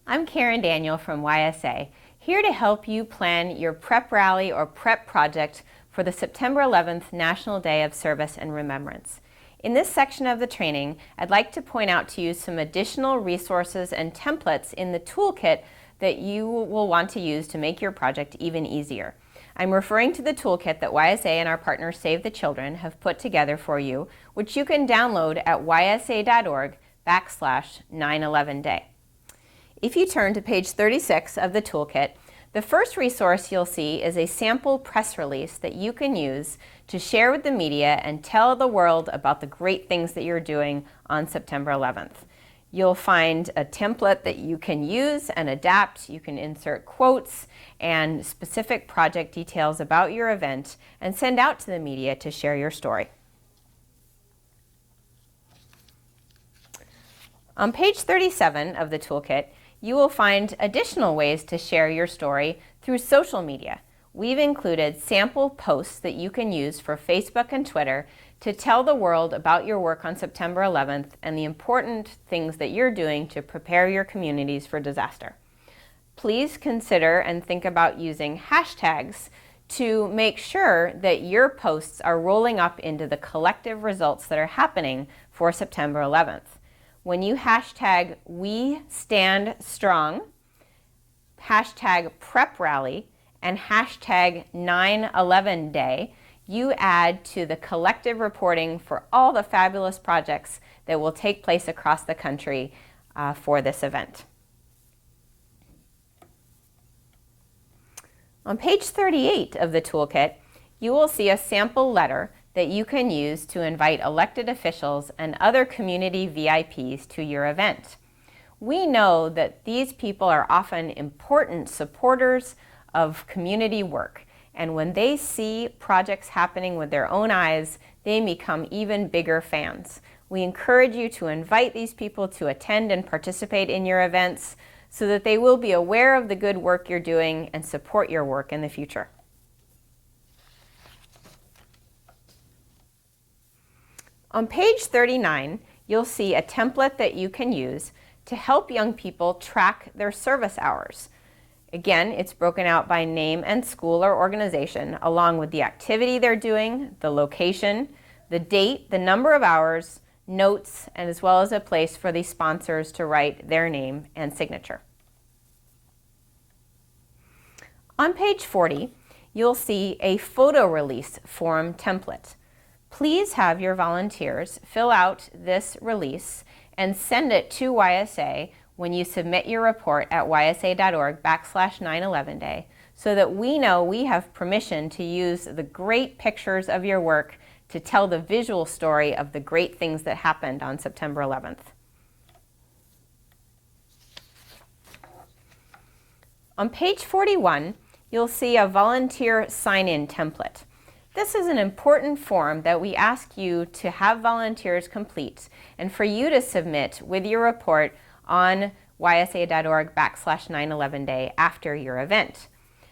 I'm Karen Daniel from YSA, here to help you plan your prep rally or prep project for the September 11th National Day of Service and Remembrance. In this section of the training, I'd like to point out to you some additional resources and templates in the toolkit that you will want to use to make your project even easier. I'm referring to the toolkit that YSA and our partner Save the Children have put together for you, which you can download at ysa.org/911day. If you turn to page 36 of the toolkit, the first resource you'll see is a sample press release that you can use to share with the media and tell the world about the great things that you're doing on September 11th. You'll find a template that you can use and adapt. You can insert quotes and specific project details about your event and send out to the media to share your story. On page 37 of the toolkit, you will find additional ways to share your story through social media. We've included sample posts that you can use for Facebook and Twitter to tell the world about your work on September 11th and the important things that you're doing to prepare your communities for disaster. Please consider and think about using hashtags to make sure that your posts are rolling up into the collective results that are happening for September 11th. When you hashtag We Stand Strong, hashtag Prep Rally, and hashtag 9/11 Day, you add to the collective reporting for all the fabulous projects that will take place across the country for this event. On page 38 of the toolkit, you will see a sample letter that you can use to invite elected officials and other community VIPs to your event. We know that these people are often important supporters of community work, and when they see projects happening with their own eyes, they become even bigger fans. We encourage you to invite these people to attend and participate in your events so that they will be aware of the good work you're doing and support your work in the future. On page 39, you'll see a template that you can use to help young people track their service hours. Again, it's broken out by name and school or organization, along with the activity they're doing, the location, the date, the number of hours, notes, and as well as a place for the sponsors to write their name and signature. On page 40, you'll see a photo release form template. Please have your volunteers fill out this release and send it to YSA when you submit your report at ysa.org/911day so that we know we have permission to use the great pictures of your work to tell the visual story of the great things that happened on September 11th. On page 41, you'll see a volunteer sign-in template. This is an important form that we ask you to have volunteers complete and for you to submit with your report on ysa.org/911day after your event.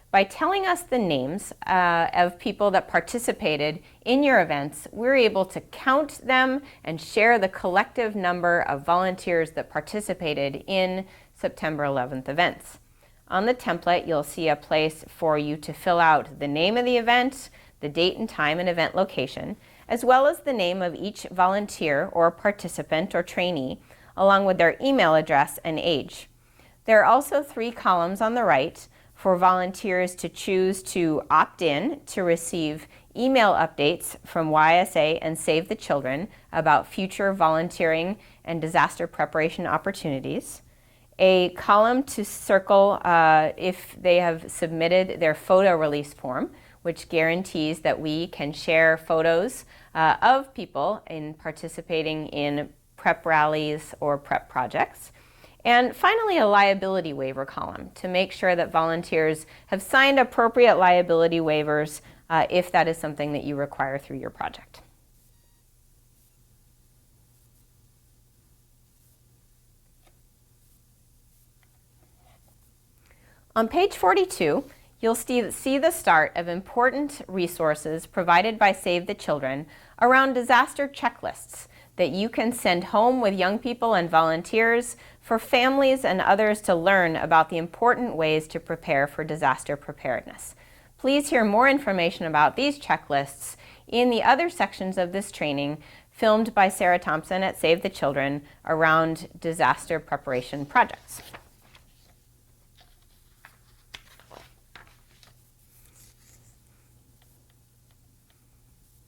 By telling us the names of people that participated in your events, we're able to count them and share the collective number of volunteers that participated in September 11th events. On the template, you'll see a place for you to fill out the name of the event, the date and time and event location, as well as the name of each volunteer or participant or trainee, along with their email address and age. There are also 3 columns on the right for volunteers to choose to opt in to receive email updates from YSA and Save the Children about future volunteering and disaster preparation opportunities, a column to circle if they have submitted their photo release form, which guarantees that we can share photos of people in participating in prep rallies or prep projects. And finally, a liability waiver column to make sure that volunteers have signed appropriate liability waivers if that is something that you require through your project. On page 42, you'll see the start of important resources provided by Save the Children around disaster checklists that you can send home with young people and volunteers for families and others to learn about the important ways to prepare for disaster preparedness. Please hear more information about these checklists in the other sections of this training filmed by Sarah Thompson at Save the Children around disaster preparation projects.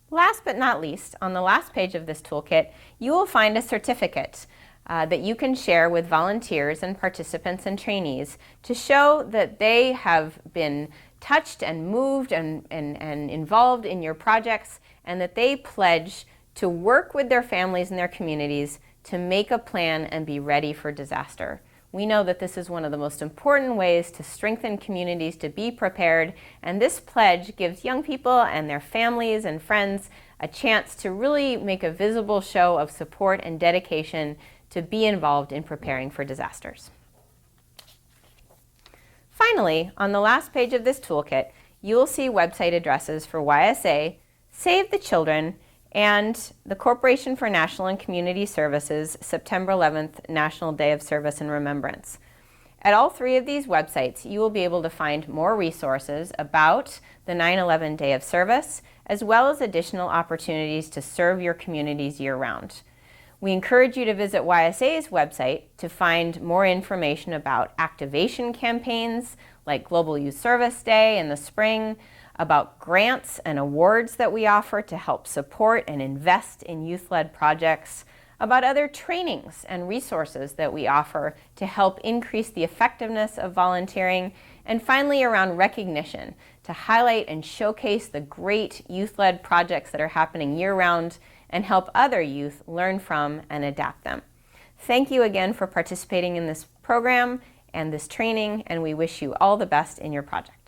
Last but not least, on the last page of this toolkit, you will find a certificate that you can share with volunteers and participants and trainees to show that they have been touched and moved and involved in your projects, and that they pledge to work with their families and their communities to make a plan and be ready for disaster. We know that this is one of the most important ways to strengthen communities to be prepared, and this pledge gives young people and their families and friends a chance to really make a visible show of support and dedication to be involved in preparing for disasters. Finally, on the last page of this toolkit, you will see website addresses for YSA, Save the Children, and the Corporation for National and Community Services September 11th National Day of Service and Remembrance. At all three of these websites, you will be able to find more resources about the 9/11 Day of Service, as well as additional opportunities to serve your communities year-round. We encourage you to visit YSA's website to find more information about activation campaigns like Global Youth Service Day in the spring, about grants and awards that we offer to help support and invest in youth-led projects, about other trainings and resources that we offer to help increase the effectiveness of volunteering, and finally around recognition to highlight and showcase the great youth-led projects that are happening year-round and help other youth learn from and adapt them. Thank you again for participating in this program and this training, and we wish you all the best in your project.